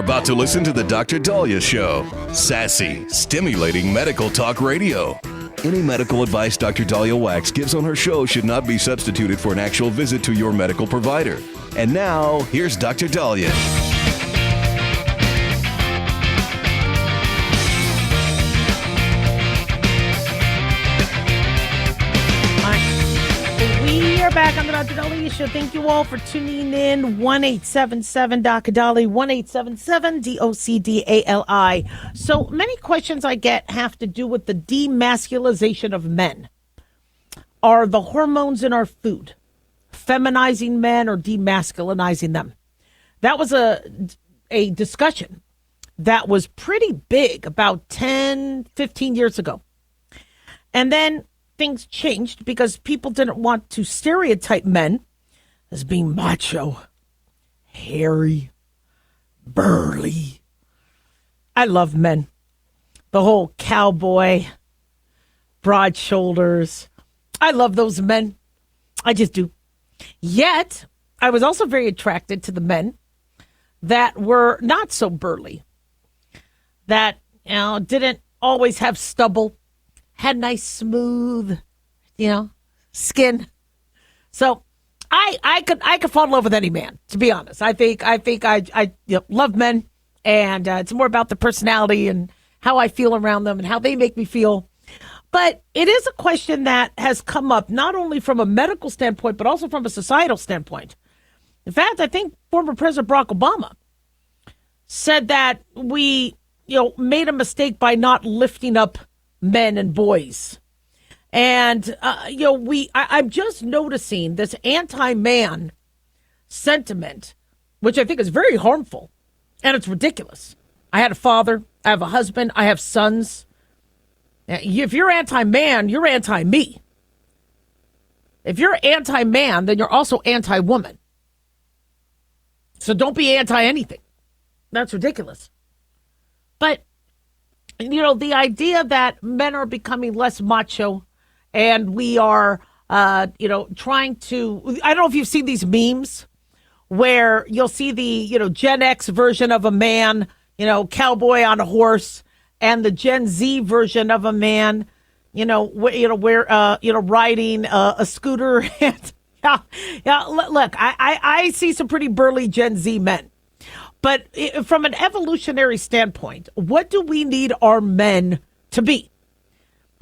about to listen to the Dr. Daliah Show. Sassy, stimulating medical talk radio. Any medical advice Dr. Daliah Wax gives on her show should not be substituted for an actual visit to your medical provider. And now, here's Dr. Daliah. We are back on the Dr. Daliah Show. Thank you all for tuning in. 1-877-Dr. 1-877-DOCDALI. So many questions I get have to do with the demasculization of men. Are the hormones in our food feminizing men or demasculinizing them? That was a discussion that was pretty big about 10, 15 years ago. And then things changed because people didn't want to stereotype men as being macho, hairy, burly. I love men. The whole cowboy, broad shoulders. I love those men. I just do. Yet, I was also very attracted to the men that were not so burly, that didn't always have stubble, had nice smooth, skin. So I could fall in love with any man, to be honest. I think I love men, and it's more about the personality and how I feel around them and how they make me feel. But it is a question that has come up not only from a medical standpoint, but also from a societal standpoint. In fact, I think former President Barack Obama said that we, made a mistake by not lifting up men and boys. And, I'm just noticing this anti-man sentiment, which I think is very harmful, and it's ridiculous. I had a father, I have a husband, I have sons. If you're anti-man, you're anti-me. If you're anti-man, then you're also anti-woman. So don't be anti-anything. That's ridiculous. But, the idea that men are becoming less macho and we are, trying to, I don't know if you've seen these memes where you'll see the, Gen X version of a man, cowboy on a horse, and the Gen Z version of a man, riding a scooter. Look, I see some pretty burly Gen Z men. But from an evolutionary standpoint, what do we need our men to be?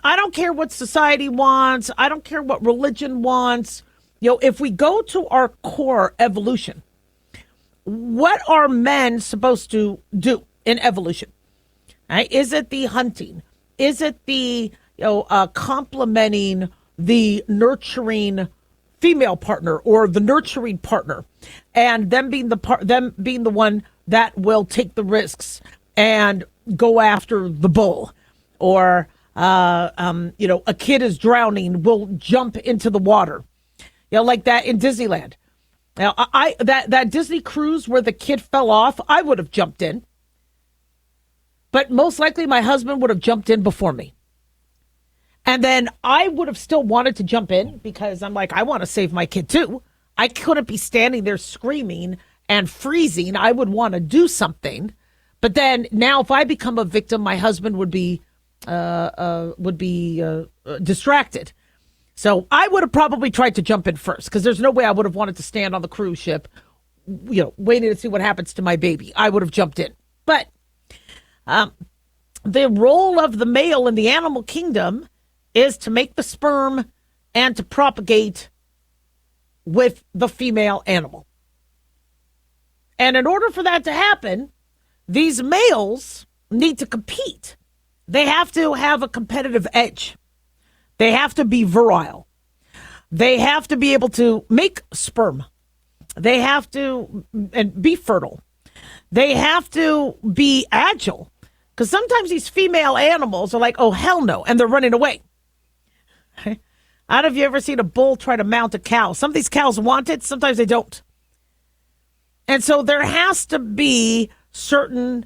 I don't care what society wants. I don't care what religion wants. If we go to our core evolution, what are men supposed to do in evolution? Right? Is it the hunting? Is it the complementing the nurturing female partner or the nurturing partner, and them being the one that will take the risks and go after the bull, or a kid is drowning, will jump into the water, like that in Disneyland. Now, that Disney cruise where the kid fell off, I would have jumped in. But most likely my husband would have jumped in before me. And then I would have still wanted to jump in because I'm like, I want to save my kid too. I couldn't be standing there screaming and freezing. I would want to do something. But then now if I become a victim, my husband would be distracted. So I would have probably tried to jump in first because there's no way I would have wanted to stand on the cruise ship, waiting to see what happens to my baby. I would have jumped in. But the role of the male in the animal kingdom is to make the sperm and to propagate with the female animal. And in order for that to happen, these males need to compete. They have to have a competitive edge. They have to be virile. They have to be able to make sperm. They have to be fertile. They have to be agile. Because sometimes these female animals are like, oh, hell no, and they're running away. I don't know if you ever seen a bull try to mount a cow. Some of these cows want it, sometimes they don't. And so there has to be certain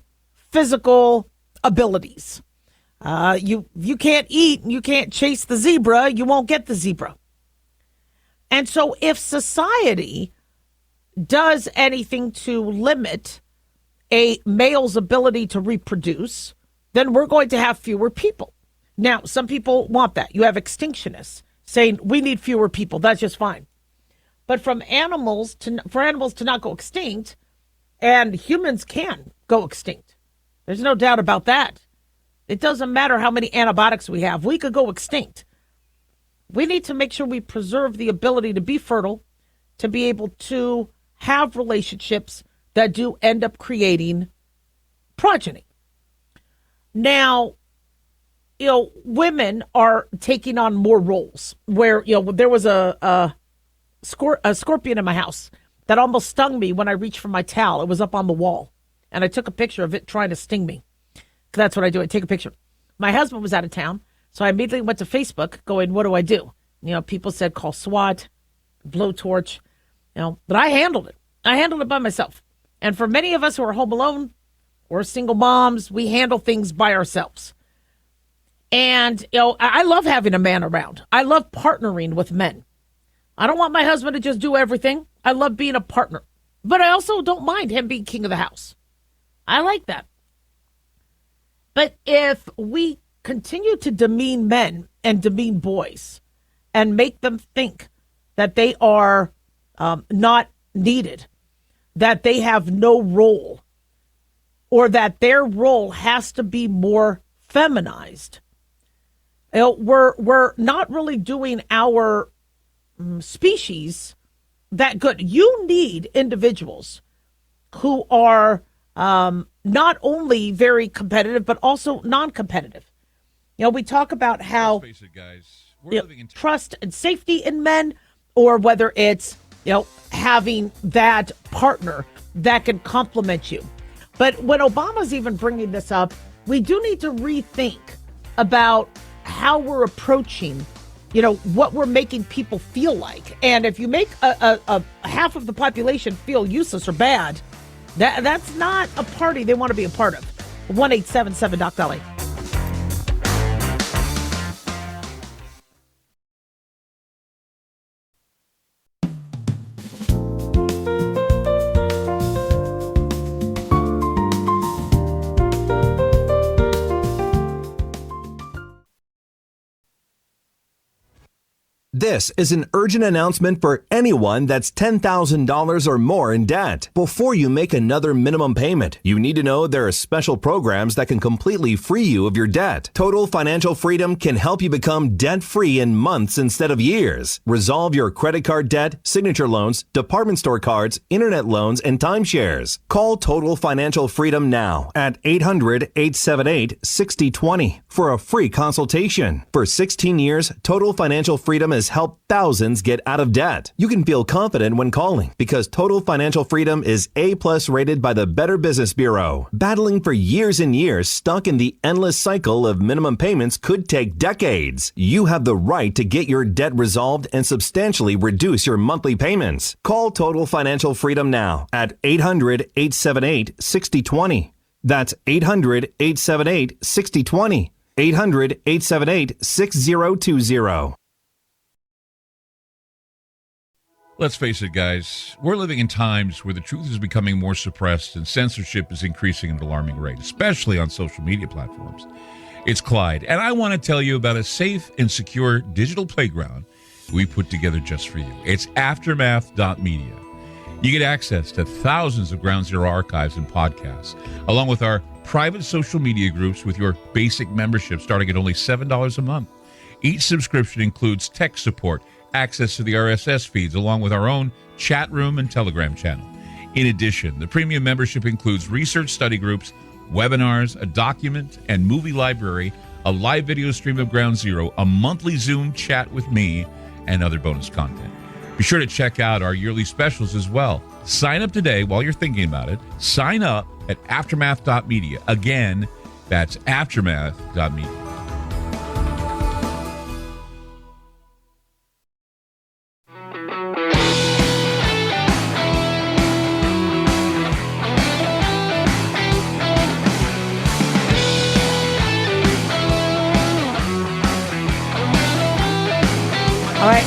physical abilities. You can't eat, you can't chase the zebra, you won't get the zebra. And so if society does anything to limit a male's ability to reproduce, then we're going to have fewer people. Now, some people want that. You have extinctionists saying we need fewer people. That's just fine. But for animals to not go extinct, and humans can go extinct. There's no doubt about that. It doesn't matter how many antibiotics we have. We could go extinct. We need to make sure we preserve the ability to be fertile, to be able to have relationships that do end up creating progeny. Now, women are taking on more roles where, there was a scorpion in my house that almost stung me when I reached for my towel. It was up on the wall, and I took a picture of it trying to sting me. That's what I do. I take a picture. My husband was out of town, so I immediately went to Facebook going, what do I do? People said call SWAT, blowtorch, but I handled it. I handled it by myself. And for many of us who are home alone or single moms, we handle things by ourselves. And, I love having a man around. I love partnering with men. I don't want my husband to just do everything. I love being a partner. But I also don't mind him being king of the house. I like that. But if we continue to demean men and demean boys and make them think that they are not needed, that they have no role, or that their role has to be more feminized, we're not really doing our species that good. You need individuals who are not only very competitive, but also non-competitive. We talk about how Let's face it, guys. We're living in trust and safety in men, or whether it's, having that partner that can complement you. But when Obama's even bringing this up, we do need to rethink about how we're approaching, what we're making people feel like. And if you make a half of the population feel useless or bad, that's not a party they want to be a part of. 1-877-DOC-DALIAH. This is an urgent announcement for anyone that's $10,000 or more in debt. Before you make another minimum payment, you need to know there are special programs that can completely free you of your debt. Total Financial Freedom can help you become debt-free in months instead of years. Resolve your credit card debt, signature loans, department store cards, internet loans, and timeshares. Call Total Financial Freedom now at 800-878-6020 for a free consultation. For 16 years, Total Financial Freedom has helped thousands get out of debt. You can feel confident when calling because Total Financial Freedom is A+ rated by the Better Business Bureau. Battling for years and years stuck in the endless cycle of minimum payments could take decades. You have the right to get your debt resolved and substantially reduce your monthly payments. Call Total Financial Freedom now at 800-878-6020. That's 800-878-6020. 800-878-6020. Let's face it, guys. We're living in times where the truth is becoming more suppressed and censorship is increasing at an alarming rate, especially on social media platforms. It's Clyde, and I want to tell you about a safe and secure digital playground we put together just for you. It's aftermath.media. You get access to thousands of Ground Zero archives and podcasts, along with our private social media groups with your basic membership starting at only $7 a month. Each subscription includes tech support, access to the RSS feeds, along with our own chat room and Telegram channel. In addition, the premium membership includes research study groups, webinars, a document and movie library, a live video stream of Ground Zero, a monthly Zoom chat with me, and other bonus content. Be sure to check out our yearly specials as well. Sign up today while you're thinking about it. Sign up at aftermath.media. Again, that's aftermath.media. All right.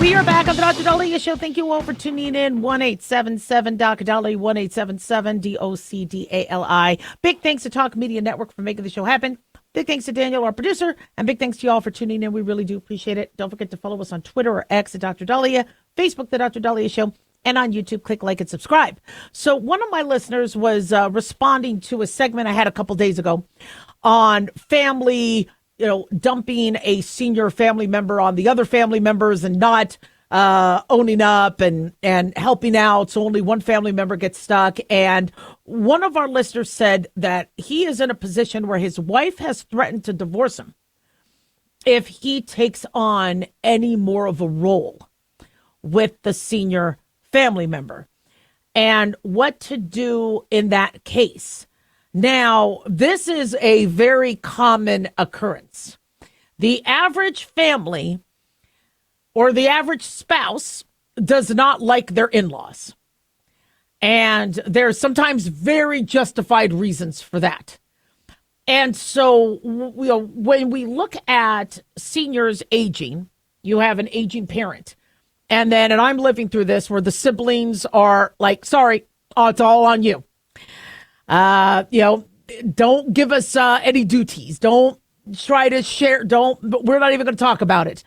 We are back on the Dr. Daliah Show. Thank you all for tuning in. 1-877 Dr. Daliah, 1-877 DOCDALI. Big thanks to Talk Media Network for making the show happen. Big thanks to Daniel, our producer, and big thanks to you all for tuning in. We really do appreciate it. Don't forget to follow us on Twitter or X at Dr. Daliah, Facebook, The Dr. Daliah Show, and on YouTube. Click like and subscribe. So one of my listeners was responding to a segment I had a couple days ago on family, dumping a senior family member on the other family members and not owning up and helping out. So only one family member gets stuck. And one of our listeners said that he is in a position where his wife has threatened to divorce him if he takes on any more of a role with the senior family member and what to do in that case. Now, this is a very common occurrence. The average family or the average spouse does not like their in-laws. And there's sometimes very justified reasons for that. And so, when we look at seniors aging, you have an aging parent. And I'm living through this where the siblings are like, sorry, it's all on you. Don't give us any duties. Don't try to share. We're not even going to talk about it.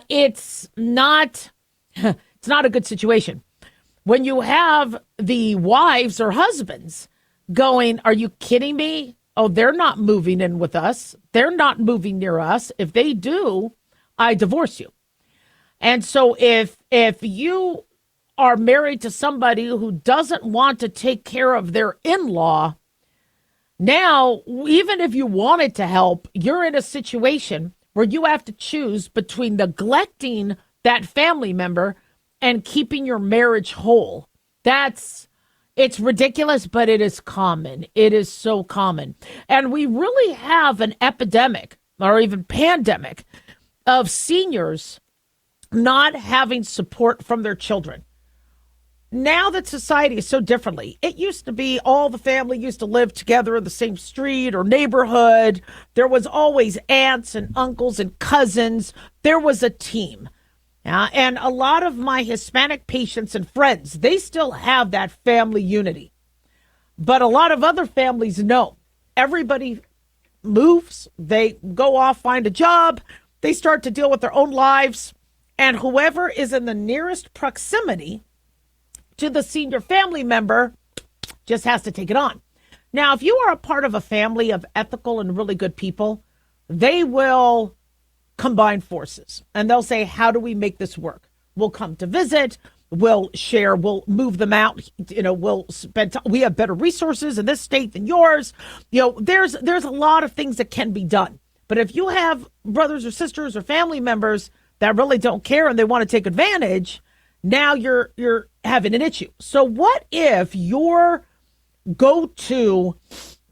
It's not a good situation. When you have the wives or husbands going, are you kidding me? Oh, they're not moving in with us. They're not moving near us. If they do, I divorce you. And so if you are married to somebody who doesn't want to take care of their in-law, now, even if you wanted to help, you're in a situation where you have to choose between neglecting that family member and keeping your marriage whole. It's ridiculous, but it is common. It is so common. And we really have an epidemic or even pandemic of seniors not having support from their children. Now that society is so differently, it used to be all the family used to live together in the same street or neighborhood. There was always aunts and uncles and cousins. There was a team. And a lot of my Hispanic patients and friends, they still have that family unity. But a lot of other families, no. Everybody moves. They go off, find a job. They start to deal with their own lives. And whoever is in the nearest proximity to the senior family member just has to take it on. Now, if you are a part of a family of ethical and really good people, they will combine forces and they'll say, how do we make this work? We'll come to visit. We'll share. We'll move them out. We'll spend time. We have better resources in this state than yours. There's a lot of things that can be done. But if you have brothers or sisters or family members that really don't care and they want to take advantage, now you're having an issue. So what if your go-to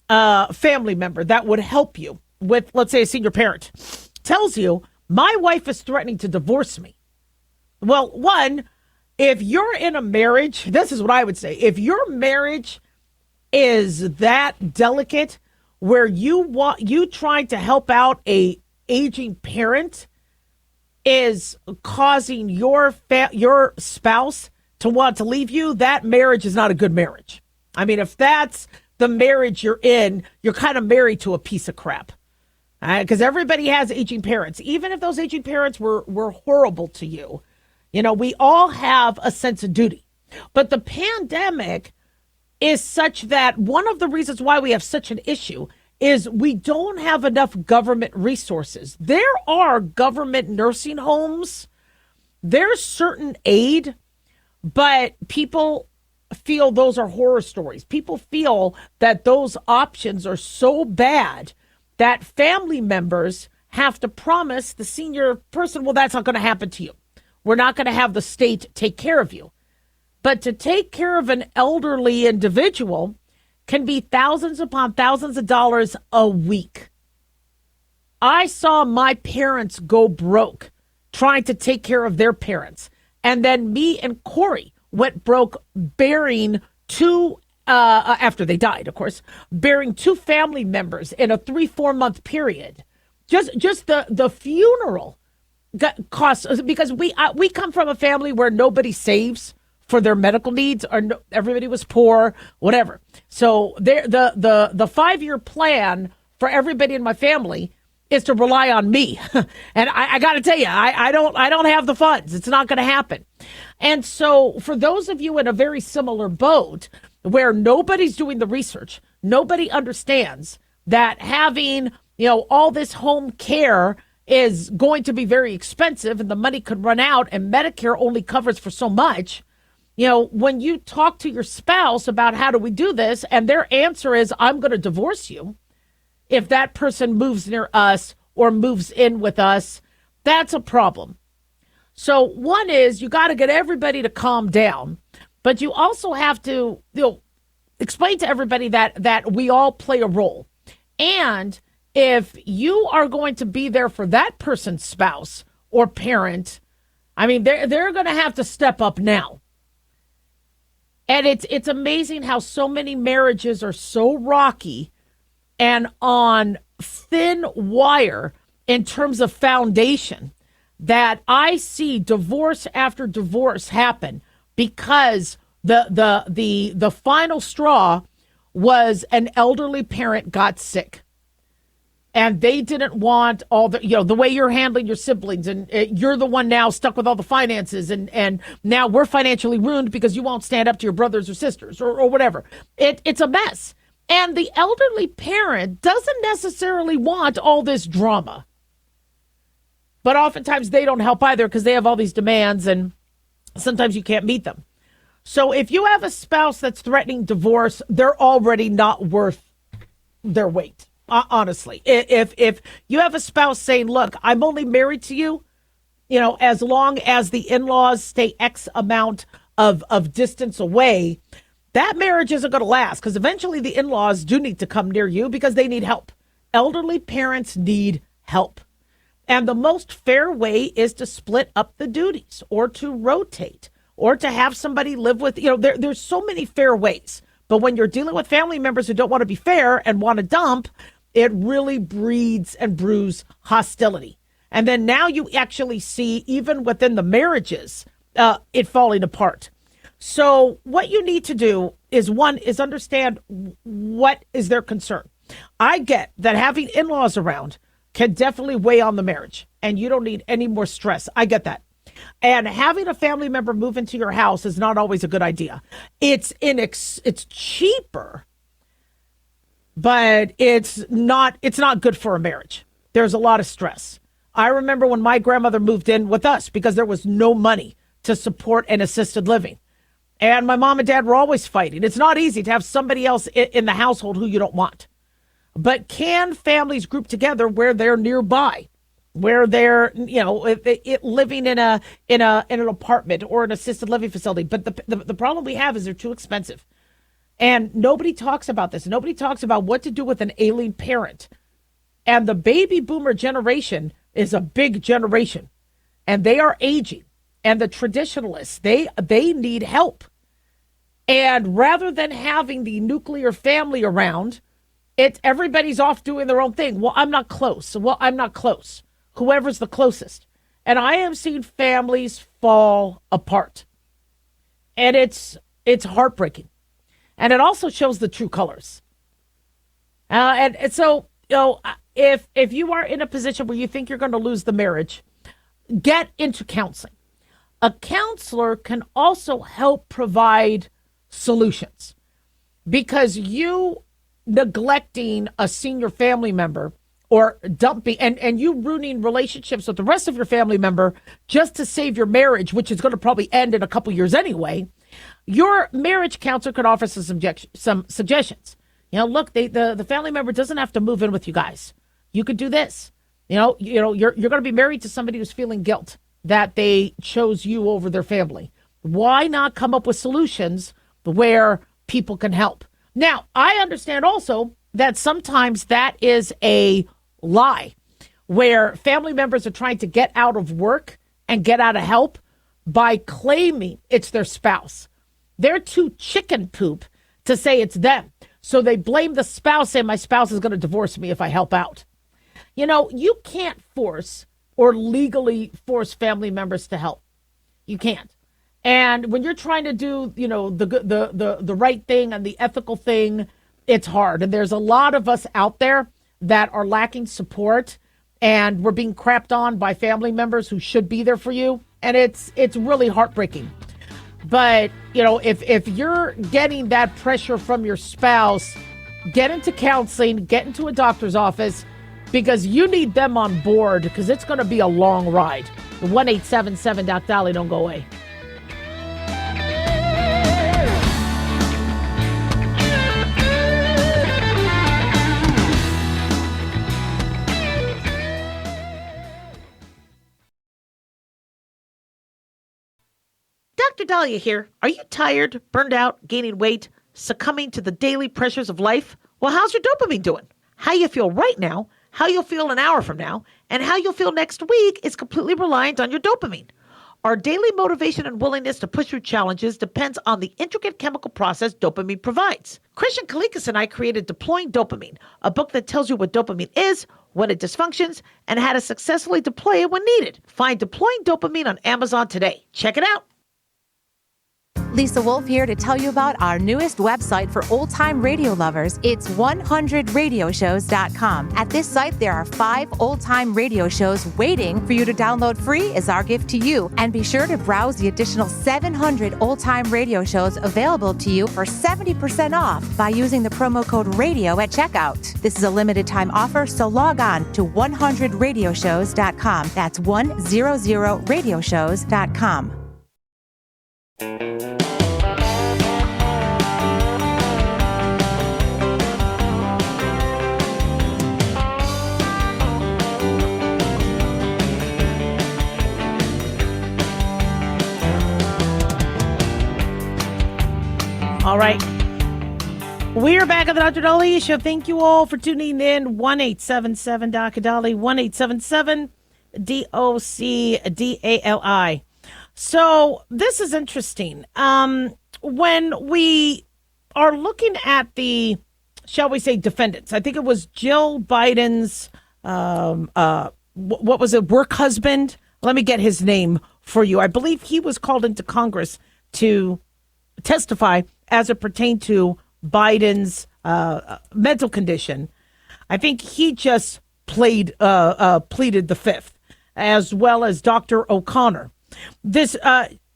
family member that would help you with, let's say, a senior parent tells you, my wife is threatening to divorce me? Well, one, if you're in a marriage, this is what I would say. If your marriage is that delicate where you trying to help out a aging parent is causing your spouse to want to leave you, that marriage is not a good marriage. I mean, if that's the marriage you're in, you're kind of married to a piece of crap. Because everybody has aging parents. Even if those aging parents were horrible to you, we all have a sense of duty. But the pandemic is such that one of the reasons why we have such an issue is we don't have enough government resources. There are government nursing homes. There's certain aid, but people feel those are horror stories. People feel that those options are so bad that family members have to promise the senior person, well, that's not going to happen to you. We're not going to have the state take care of you. But to take care of an elderly individual can be thousands upon thousands of dollars a week. I saw my parents go broke trying to take care of their parents. And then me and Corey went broke bearing two, after they died, of course, bearing two family members in a 3-4 month period. Just the funeral costs, because we come from a family where nobody saves for their medical needs, or everybody was poor, whatever. So the 5-year plan for everybody in my family is to rely on me. And I got to tell you, I don't have the funds. It's not going to happen. And so for those of you in a very similar boat where nobody's doing the research, nobody understands that having, all this home care is going to be very expensive and the money could run out and Medicare only covers for so much. When you talk to your spouse about how do we do this and their answer is, I'm going to divorce you if that person moves near us or moves in with us, that's a problem. So one is you got to get everybody to calm down, but you also have to explain to everybody that we all play a role. And if you are going to be there for that person's spouse or parent, they're going to have to step up now. And it's amazing how so many marriages are so rocky and on thin wire in terms of foundation that I see divorce after divorce happen because the final straw was an elderly parent got sick. And they didn't want all the way you're handling your siblings, and you're the one now stuck with all the finances, and now we're financially ruined because you won't stand up to your brothers or sisters or whatever. It's a mess. And the elderly parent doesn't necessarily want all this drama. But oftentimes they don't help either because they have all these demands and sometimes you can't meet them. So if you have a spouse that's threatening divorce, they're already not worth their weight. Honestly, if you have a spouse saying, look, I'm only married to you, as long as the in-laws stay X amount of distance away, that marriage isn't going to last because eventually the in-laws do need to come near you because they need help. Elderly parents need help. And the most fair way is to split up the duties or to rotate or to have somebody live with, there's so many fair ways. But when you're dealing with family members who don't want to be fair and want to dump, it really breeds and brews hostility. And then now you actually see, even within the marriages, it falling apart. So what you need to do is, one, is understand what is their concern. I get that having in-laws around can definitely weigh on the marriage, and you don't need any more stress. I get that. And having a family member move into your house is not always a good idea. It's cheaper, but it's not good for a marriage. There's a lot of stress. I remember when my grandmother moved in with us because there was no money to support an assisted living. And my mom and dad were always fighting. It's not easy to have somebody else in the household who you don't want. But can families group together where they're nearby, where they're, living in an apartment or an assisted living facility? But the problem we have is they're too expensive. And nobody talks about this. Nobody talks about what to do with an ailing parent. And the baby boomer generation is a big generation, and they are aging. And the traditionalists, they need help. And rather than having the nuclear family around, everybody's off doing their own thing. Well, I'm not close. Well, I'm not close. Whoever's the closest. And I have seen families fall apart. And it's heartbreaking. And it also shows the true colors. And so, if you are in a position where you think you're going to lose the marriage, get into counseling. A counselor can also help provide solutions, because you neglecting a senior family member or dumping and you ruining relationships with the rest of your family member just to save your marriage, which is going to probably end in a couple years anyway. Your marriage counselor could offer some suggestions. Look, the family member doesn't have to move in with you guys. You could do this. You're going to be married to somebody who's feeling guilt that they chose you over their family. Why not come up with solutions where people can help? Now, I understand also that sometimes that is a lie, where family members are trying to get out of work and get out of help by claiming it's their spouse. They're too chicken poop to say it's them. So they blame the spouse, saying my spouse is going to divorce me if I help out. You can't force or legally force family members to help. You can't. And when you're trying to do, the right thing and the ethical thing, it's hard. And there's a lot of us out there that are lacking support, and we're being crapped on by family members who should be there for you. And it's really heartbreaking. But, if you're getting that pressure from your spouse, get into counseling, get into a doctor's office, because you need them on board, because it's going to be a long ride. The 1-877-Daliah, don't go away. Dr. Daliah here. Are you tired, burned out, gaining weight, succumbing to the daily pressures of life? Well, how's your dopamine doing? How you feel right now, how you'll feel an hour from now, and how you'll feel next week is completely reliant on your dopamine. Our daily motivation and willingness to push through challenges depends on the intricate chemical process dopamine provides. Christian Kalikas and I created Deploying Dopamine, a book that tells you what dopamine is, when it dysfunctions, and how to successfully deploy it when needed. Find Deploying Dopamine on Amazon today. Check it out. Lisa Wolf here to tell you about our newest website for old-time radio lovers. It's 100radioshows.com. At this site, there are 5 old-time radio shows waiting for you to download free as our gift to you. And be sure to browse the additional 700 old-time radio shows available to you for 70% off by using the promo code RADIO at checkout. This is a limited-time offer, so log on to 100radioshows.com. That's 100radioshows.com. All right. We are back at the Dr. Daliah Show. Thank you all for tuning in. 1-877-Daliah, 1-877-DOCDALI. So this is interesting. When we are looking at the, shall we say, defendants, I think it was Jill Biden's, what was it, work husband? Let me get his name for you. I believe he was called into Congress to testify as it pertained to Biden's mental condition. I think he just pleaded the fifth, as well as Dr. O'Connor. This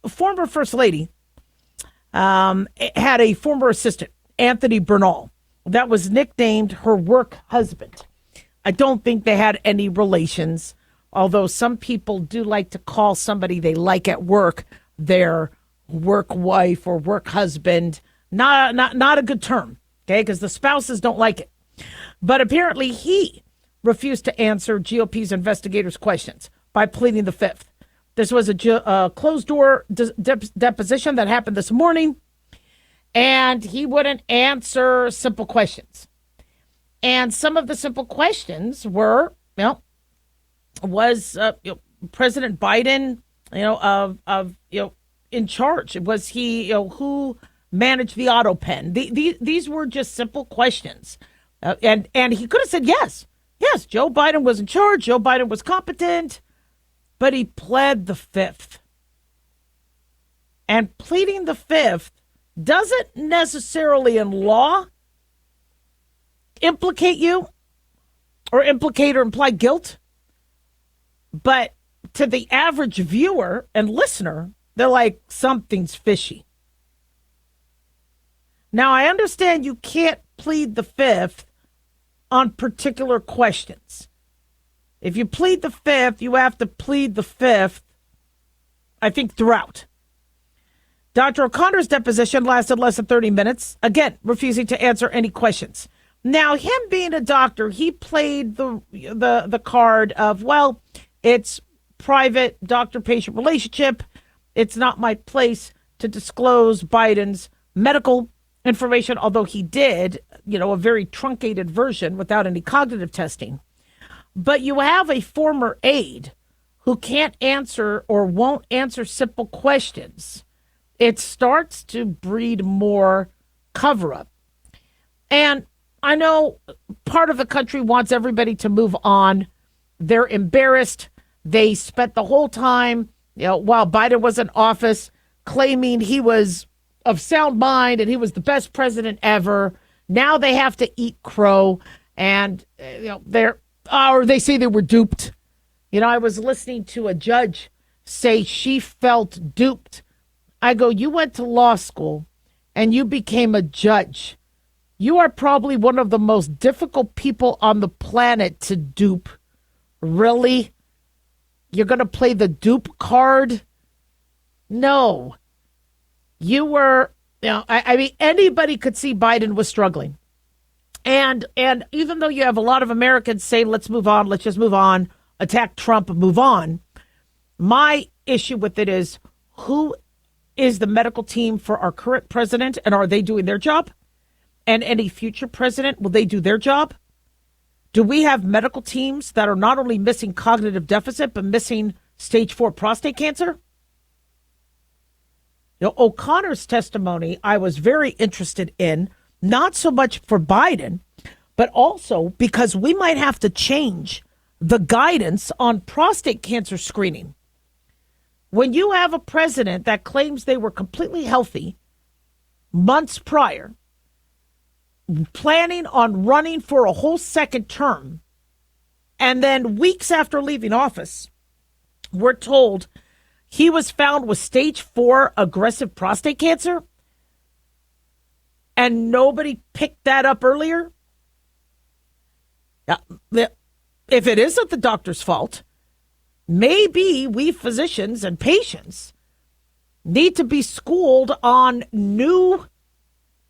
former First Lady had a former assistant, Anthony Bernal, that was nicknamed her work husband. I don't think they had any relations, although some people do like to call somebody they like at work their work wife or work husband. Not a good term, okay, because the spouses don't like it. But apparently he refused to answer GOP's investigators' questions by pleading the fifth. This was a closed-door deposition that happened this morning, and he wouldn't answer simple questions. And some of the simple questions were, was President Biden, in charge? Was he, who managed the auto pen? These were just simple questions. And he could have said yes. Yes, Joe Biden was in charge. Joe Biden was competent. But he pled the fifth. And pleading the fifth doesn't necessarily in law implicate you or implicate or imply guilt. But to the average viewer and listener, they're like, something's fishy. Now, I understand you can't plead the fifth on particular questions. If you plead the fifth, you have to plead the fifth, I think, throughout. Dr. O'Connor's deposition lasted less than 30 minutes, again, refusing to answer any questions. Now, him being a doctor, he played the card of, well, it's private doctor-patient relationship. It's not my place to disclose Biden's medical information, although he did, a very truncated version without any cognitive testing. But you have a former aide who can't answer or won't answer simple questions. It starts to breed more cover-up. And I know part of the country wants everybody to move on. They're embarrassed They spent the whole time, while Biden was in office, claiming he was of sound mind and he was the best president ever. Now they have to eat crow, and they say they were duped. I was listening to a judge say she felt duped. I go, you went to law school and you became a judge. You are probably one of the most difficult people on the planet to dupe. Really? You're going to play the dupe card? No. You were, I mean, anybody could see Biden was struggling. And even though you have a lot of Americans say, let's move on, let's just move on, attack Trump, move on. My issue with it is, who is the medical team for our current president, and are they doing their job? And any future president, will they do their job? Do we have medical teams that are not only missing cognitive deficit, but missing stage 4 prostate cancer? O'Connor's testimony, I was very interested in, not so much for Biden, but also because we might have to change the guidance on prostate cancer screening. When you have a president that claims they were completely healthy months prior, planning on running for a whole second term, and then weeks after leaving office, we're told he was found with stage 4 aggressive prostate cancer, and nobody picked that up earlier. If it isn't the doctor's fault, maybe we physicians and patients need to be schooled on new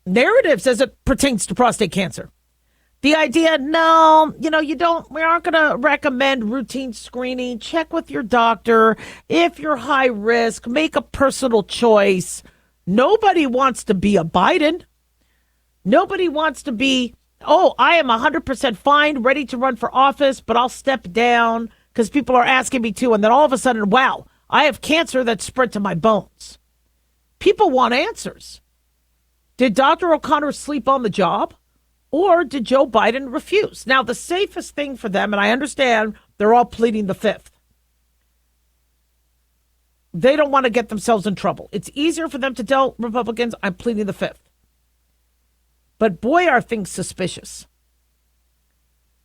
narratives as it pertains to prostate cancer. The idea, no, we aren't going to recommend routine screening. Check with your doctor. If you're high risk, make a personal choice. Nobody wants to be a Biden. Nobody wants to be, I am 100% fine, ready to run for office, but I'll step down because people are asking me to. And then all of a sudden, wow, I have cancer that's spread to my bones. People want answers. Did Dr. O'Connor sleep on the job, or did Joe Biden refuse? Now, the safest thing for them, and I understand they're all pleading the fifth. They don't want to get themselves in trouble. It's easier for them to tell Republicans, I'm pleading the fifth. But boy, are things suspicious.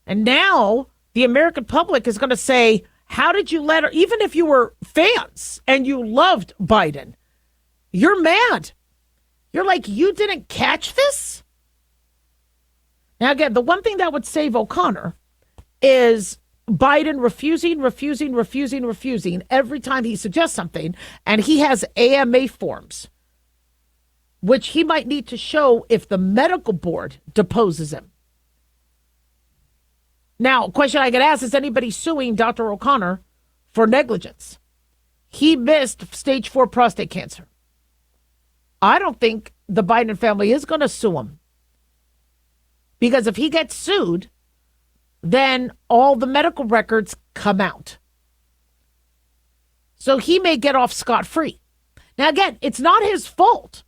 And now the American public is going to say, how did you let her, even if you were fans and you loved Biden, you're mad. You're like, you didn't catch this? Now, again, the one thing that would save O'Connor is Biden refusing every time he suggests something. And he has AMA forms, which he might need to show if the medical board deposes him. Now, a question I get asked, is anybody suing Dr. O'Connor for negligence? He missed stage 4 prostate cancer. I don't think the Biden family is going to sue him. Because if he gets sued, then all the medical records come out. So he may get off scot-free. Now, again, it's not his fault.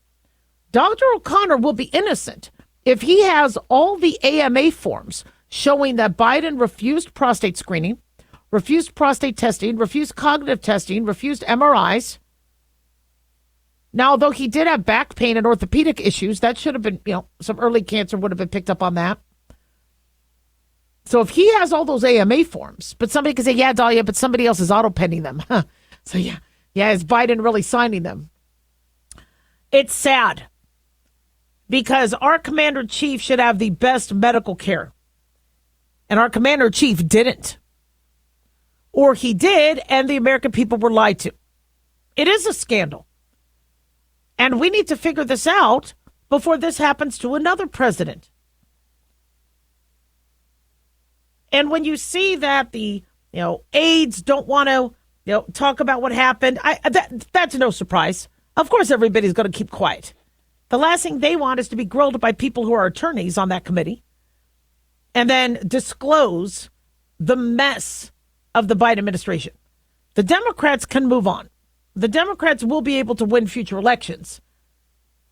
Dr. O'Connor will be innocent if he has all the AMA forms showing that Biden refused prostate screening, refused prostate testing, refused cognitive testing, refused MRIs. Now, although he did have back pain and orthopedic issues, that should have been, some early cancer would have been picked up on that. So if he has all those AMA forms, but somebody can say, yeah, Daliah, but somebody else is auto-penning them. So yeah, is Biden really signing them? It's sad because our commander-in-chief should have the best medical care. And our commander-in-chief didn't. Or he did, and the American people were lied to. It is a scandal. And we need to figure this out before this happens to another president. And when you see that the aides don't want to talk about what happened, that's no surprise. Of course, everybody's going to keep quiet. The last thing they want is to be grilled by people who are attorneys on that committee and then disclose the mess of the Biden administration. The Democrats can move on. The Democrats will be able to win future elections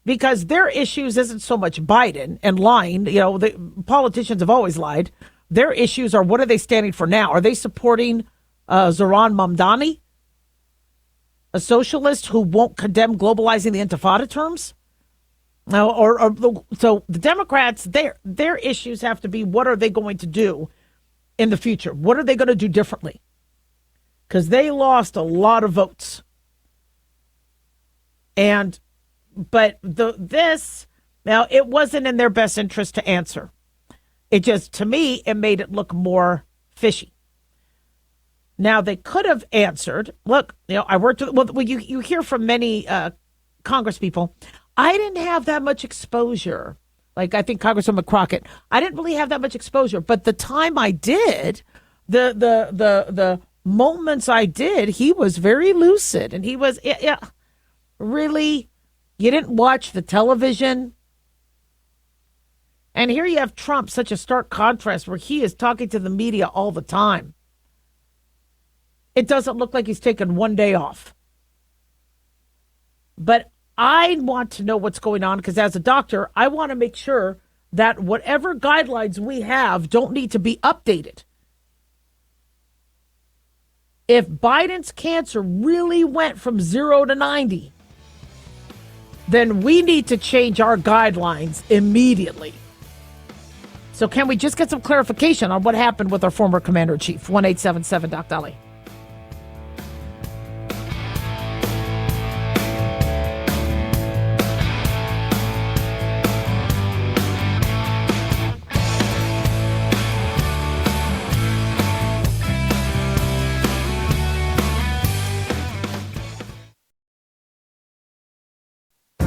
because their issues isn't so much Biden and lying. The politicians have always lied. Their issues are, what are they standing for now? Are they supporting Zoran Mamdani, a socialist who won't condemn globalizing the Intifada terms. So the Democrats, their issues have to be, what are they going to do in the future? What are they going to do differently? Because they lost a lot of votes. But now it wasn't in their best interest to answer. It just, to me, it made it look more fishy. Now they could have answered, look, I worked with, you hear from many Congress people, I didn't have that much exposure. Like, I think Congresswoman Crockett, I didn't really have that much exposure, but the time I did, the moments I did, he was very lucid, and he was, really, you didn't watch the television. And here you have Trump, such a stark contrast where he is talking to the media all the time. It doesn't look like he's taken one day off. But I want to know what's going on because as a doctor, I want to make sure that whatever guidelines we have don't need to be updated. If Biden's cancer really went from 0 to 90, then we need to change our guidelines immediately. So can we just get some clarification on what happened with our former commander-in-chief? 1-877 Doc Daliah.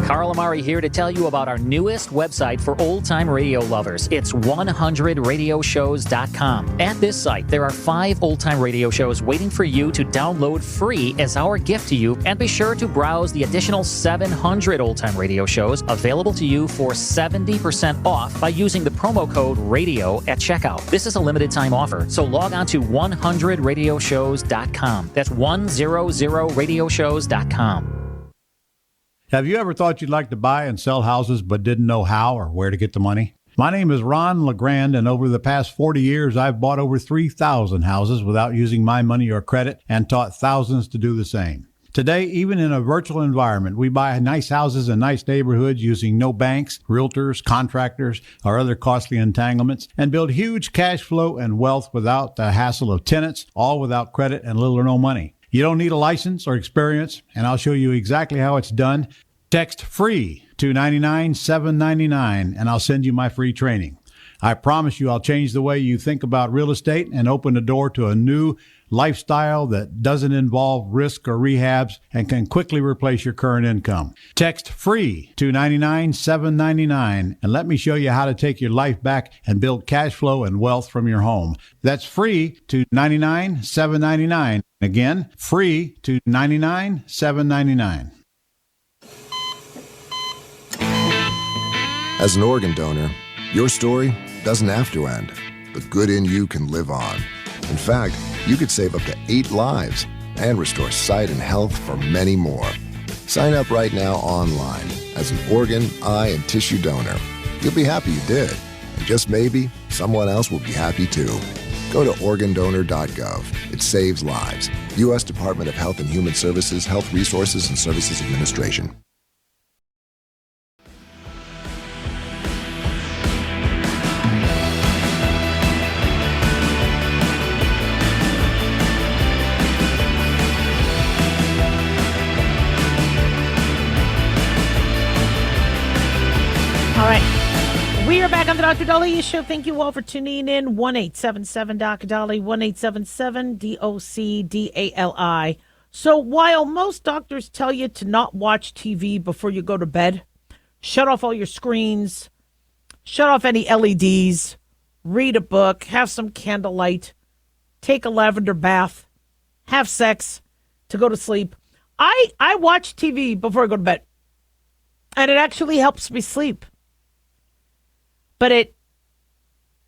Carl Amari here to tell you about our newest website for old-time radio lovers. It's 100radioshows.com. At this site, there are 5 old-time radio shows waiting for you to download free as our gift to you, and be sure to browse the additional 700 old-time radio shows available to you for 70% off by using the promo code RADIO at checkout. This is a limited-time offer, so log on to 100radioshows.com. That's 100radioshows.com. Have you ever thought you'd like to buy and sell houses but didn't know how or where to get the money? My name is Ron LeGrand, and over the past 40 years, I've bought over 3,000 houses without using my money or credit and taught thousands to do the same. Today, even in a virtual environment, we buy nice houses in nice neighborhoods using no banks, realtors, contractors, or other costly entanglements, and build huge cash flow and wealth without the hassle of tenants, all without credit and little or no money. You don't need a license or experience, and I'll show you exactly how it's done. Text FREE to 99799, and I'll send you my free training. I promise you I'll change the way you think about real estate and open the door to a new lifestyle that doesn't involve risk or rehabs and can quickly replace your current income. Text FREE to 99799 and let me show you how to take your life back and build cash flow and wealth from your home. That's FREE to 99799. Again, FREE to 99799. As an organ donor, your story doesn't have to end. The good in you can live on. In fact, you could save up to 8 lives and restore sight and health for many more. Sign up right now online as an organ, eye, and tissue donor. You'll be happy you did. And just maybe, someone else will be happy too. Go to organdonor.gov. It saves lives. U.S. Department of Health and Human Services, Health Resources and Services Administration. All right. We are back on the Dr. Daliah Show. Thank you all for tuning in. 1-877 Dr. Daliah, 1-877-DOC-DALI. So while most doctors tell you to not watch TV before you go to bed, shut off all your screens, shut off any LEDs, read a book, have some candlelight, take a lavender bath, have sex to go to sleep. I watch TV before I go to bed, and it actually helps me sleep. But it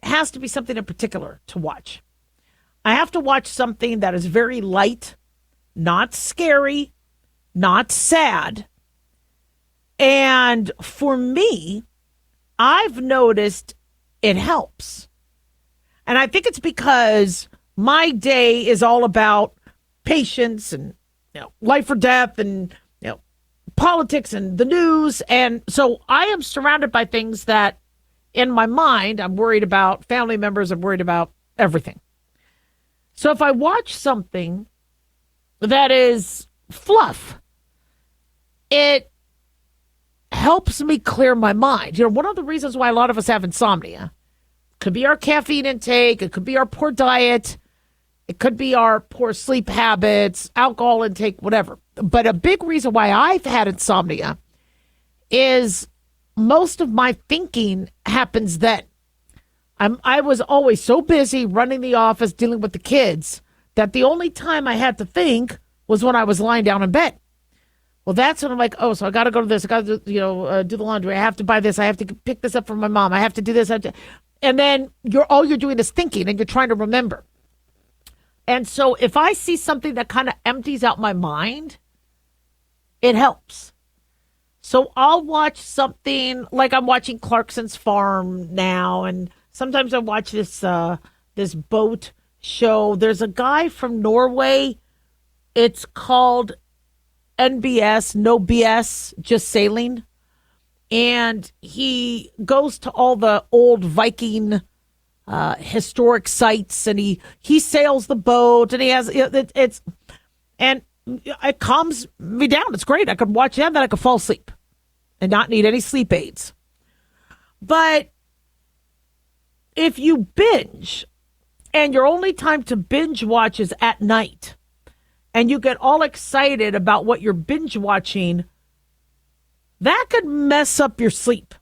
has to be something in particular to watch. I have to watch something that is very light, not scary, not sad. And for me, I've noticed it helps. And I think it's because My day is all about patience and life or death and politics and the news. And so I am surrounded by things that in my mind, I'm worried about family members. I'm worried about everything. So if I watch something that is fluff, it helps me clear my mind. One of the reasons why a lot of us have insomnia could be our caffeine intake. It could be our poor diet. It could be our poor sleep habits, alcohol intake, whatever. But a big reason why I've had insomnia is most of my thinking happens then. I was always so busy running the office, dealing with the kids, that the only time I had to think was when I was lying down in bed. Well, that's when I'm like, oh, so I got to go to this. I got to do the laundry. I have to buy this. I have to pick this up from my mom. I have to do this. And then all you're doing is thinking, and you're trying to remember. And so if I see something that kind of empties out my mind, it helps. So I'll watch something like I'm watching Clarkson's Farm now, and sometimes I watch this boat show. There's a guy from Norway. It's called NBS, No BS, Just Sailing. And he goes to all the old Viking historic sites, and he sails the boat, and he has it calms me down. It's great. I could watch that, then I could fall asleep and not need any sleep aids. But if you binge, and your only time to binge watch is at night, and you get all excited about what you're binge watching, that could mess up your sleep.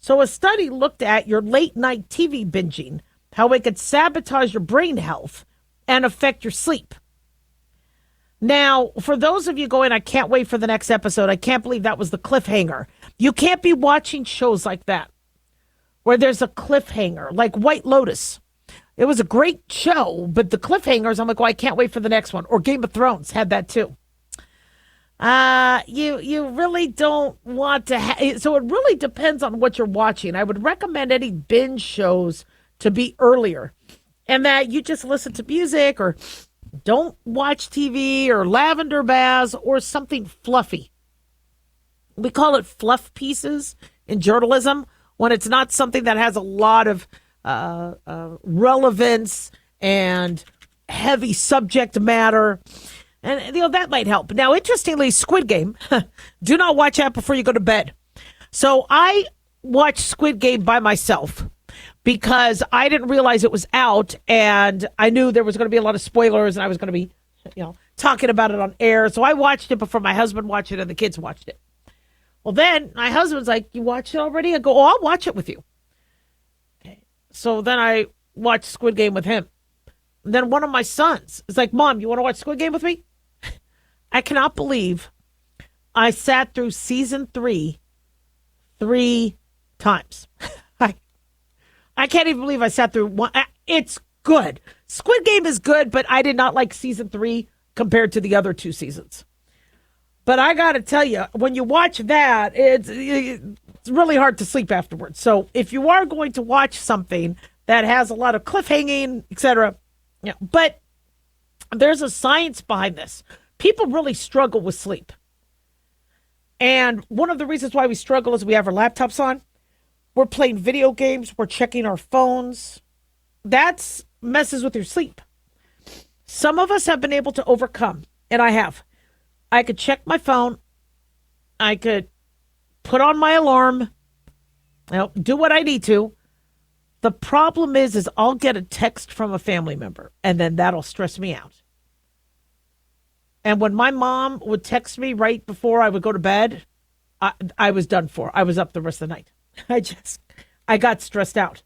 So a study looked at your late night TV binging, how it could sabotage your brain health and affect your sleep. Now, for those of you going, I can't wait for the next episode. I can't believe that was the cliffhanger. You can't be watching shows like that where there's a cliffhanger, like White Lotus. It was a great show, but the cliffhangers, I'm like, well, I can't wait for the next one. Or Game of Thrones had that too. You really don't want to so it really depends on what you're watching. I would recommend any binge shows to be earlier, and that you just listen to music or don't watch TV or lavender baths or something fluffy. We call it fluff pieces in journalism when it's not something that has a lot of relevance and heavy subject matter. And, that might help. Now, interestingly, Squid Game, do not watch that before you go to bed. So I watched Squid Game by myself because I didn't realize it was out, and I knew there was going to be a lot of spoilers, and I was going to be, talking about it on air. So I watched it before my husband watched it and the kids watched it. Well, then my husband's like, you watched it already? I go, oh, I'll watch it with you. Okay. So then I watched Squid Game with him. And then one of my sons is like, Mom, you want to watch Squid Game with me? I cannot believe I sat through season 3 times. I can't even believe I sat through one. It's good. Squid Game is good, but I did not like season 3 compared to the other 2 seasons. But I got to tell you, when you watch that, it's really hard to sleep afterwards. So if you are going to watch something that has a lot of cliffhanging, etc., but there's a science behind this. People really struggle with sleep. And one of the reasons why we struggle is we have our laptops on. We're playing video games. We're checking our phones. That messes with your sleep. Some of us have been able to overcome, and I have. I could check my phone. I could put on my alarm, do what I need to. The problem is I'll get a text from a family member, and then that'll stress me out. And when my mom would text me right before I would go to bed, I was done for. I was up the rest of the night. I got stressed out.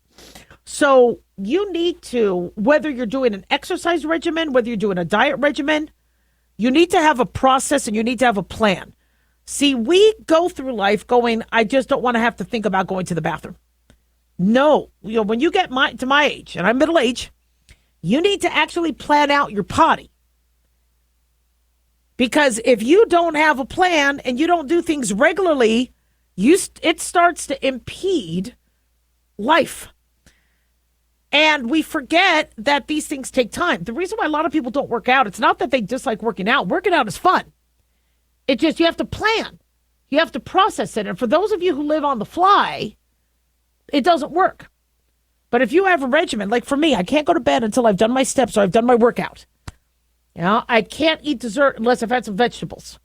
So you need to, whether you're doing an exercise regimen, whether you're doing a diet regimen, you need to have a process and you need to have a plan. See, we go through life going, I just don't want to have to think about going to the bathroom. No, when you get to my age, and I'm middle age, you need to actually plan out your potty. Because if you don't have a plan and you don't do things regularly, it starts to impede life. And we forget that these things take time. The reason why a lot of people don't work out, it's not that they dislike working out. Working out is fun. It's just you have to plan. You have to process it. And for those of you who live on the fly, it doesn't work. But if you have a regimen, like for me, I can't go to bed until I've done my steps or I've done my workout. You know, I can't eat dessert unless I've had some vegetables.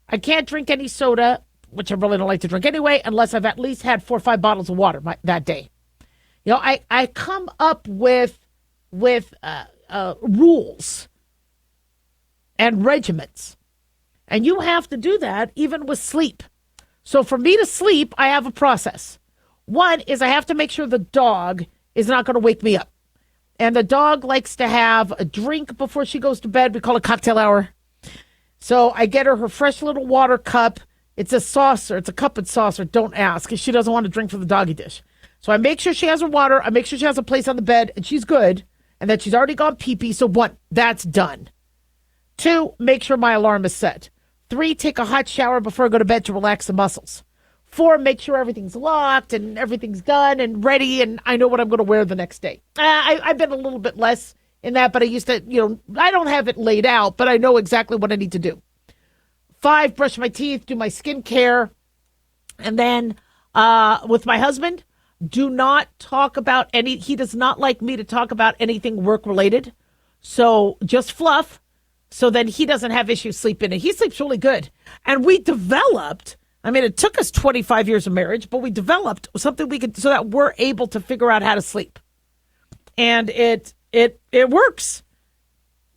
I can't drink any soda, which I really don't like to drink anyway, unless I've at least had 4 or 5 bottles of water that day. You know, I come up with rules and regimens. And you have to do that even with sleep. So for me to sleep, I have a process. One is I have to make sure the dog is not going to wake me up. And the dog likes to have a drink before she goes to bed. We call it cocktail hour. So I get her fresh little water cup. It's a saucer. It's a cup and saucer. Don't ask, because she doesn't want to drink from the doggy dish. So I make sure she has her water. I make sure she has a place on the bed, and she's good, and that she's already gone pee-pee. So 1, that's done. 2, make sure my alarm is set. 3, take a hot shower before I go to bed to relax the muscles. 4, make sure everything's locked and everything's done and ready, and I know what I'm going to wear the next day. I've been a little bit less in that, but I used to, I don't have it laid out, but I know exactly what I need to do. 5, brush my teeth, do my skincare. And then with my husband, do not talk about he does not like me to talk about anything work-related. So just fluff. So then he doesn't have issues sleeping, and he sleeps really good. And we developed, it took us 25 years of marriage, but we developed something we could, so that we're able to figure out how to sleep. And it works.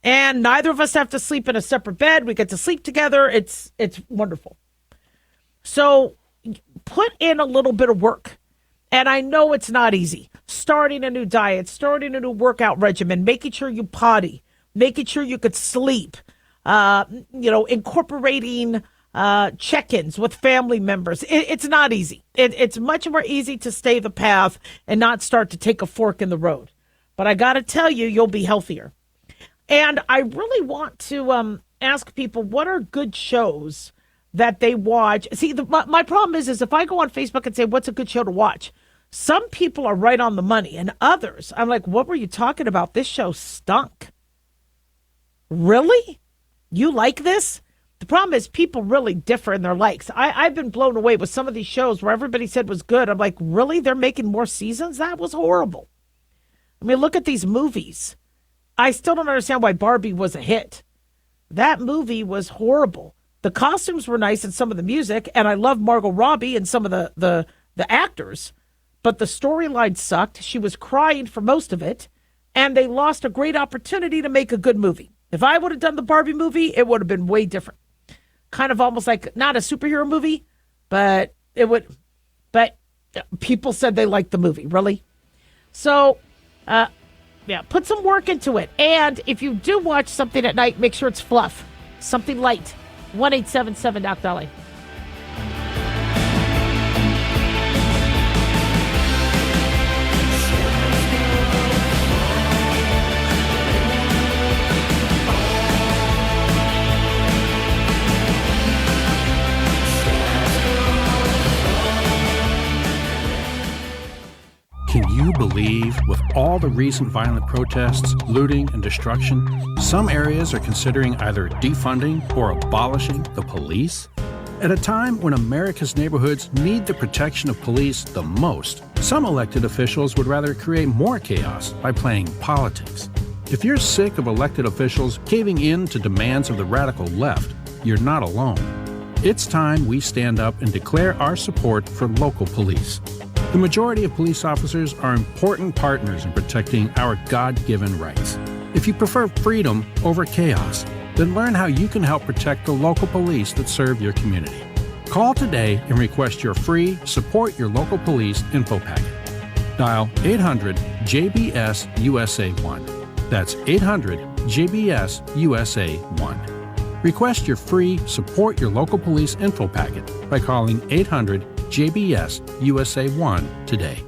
And neither of us have to sleep in a separate bed. We get to sleep together. It's wonderful. So put in a little bit of work. And I know it's not easy. Starting a new diet, starting a new workout regimen, making sure you potty, making sure you could sleep, incorporating check-ins with family members. It's not easy. It's much more easy to stay the path and not start to take a fork in the road. But I got to tell you, you'll be healthier. And I really want to ask people, what are good shows that they watch? See, my problem is if I go on Facebook and say, what's a good show to watch? Some people are right on the money, and others, I'm like, what were you talking about? This show stunk. Really? You like this? The problem is people really differ in their likes. I've been blown away with some of these shows where everybody said was good. I'm like, really? They're making more seasons? That was horrible. Look at these movies. I still don't understand why Barbie was a hit. That movie was horrible. The costumes were nice and some of the music, and I love Margot Robbie and some of the actors, but the storyline sucked. She was crying for most of it, and they lost a great opportunity to make a good movie. If I would have done the Barbie movie, it would have been way different. Kind of almost like not a superhero movie, but it would. But people said they liked the movie. Really? So, put some work into it. And if you do watch something at night, make sure it's fluff, something light. 1-877-DOC-DALIAH. Can you believe, with all the recent violent protests, looting, and destruction, some areas are considering either defunding or abolishing the police? At a time when America's neighborhoods need the protection of police the most, some elected officials would rather create more chaos by playing politics. If you're sick of elected officials caving in to demands of the radical left, you're not alone. It's time we stand up and declare our support for local police. The majority of police officers are important partners in protecting our God-given rights. If you prefer freedom over chaos, then learn how you can help protect the local police that serve your community. Call today and request your free Support Your Local Police info packet. Dial 800-JBS-USA-1. That's 800-JBS-USA-1. Request your free Support Your Local Police info packet by calling 800-JBS-USA-1 today.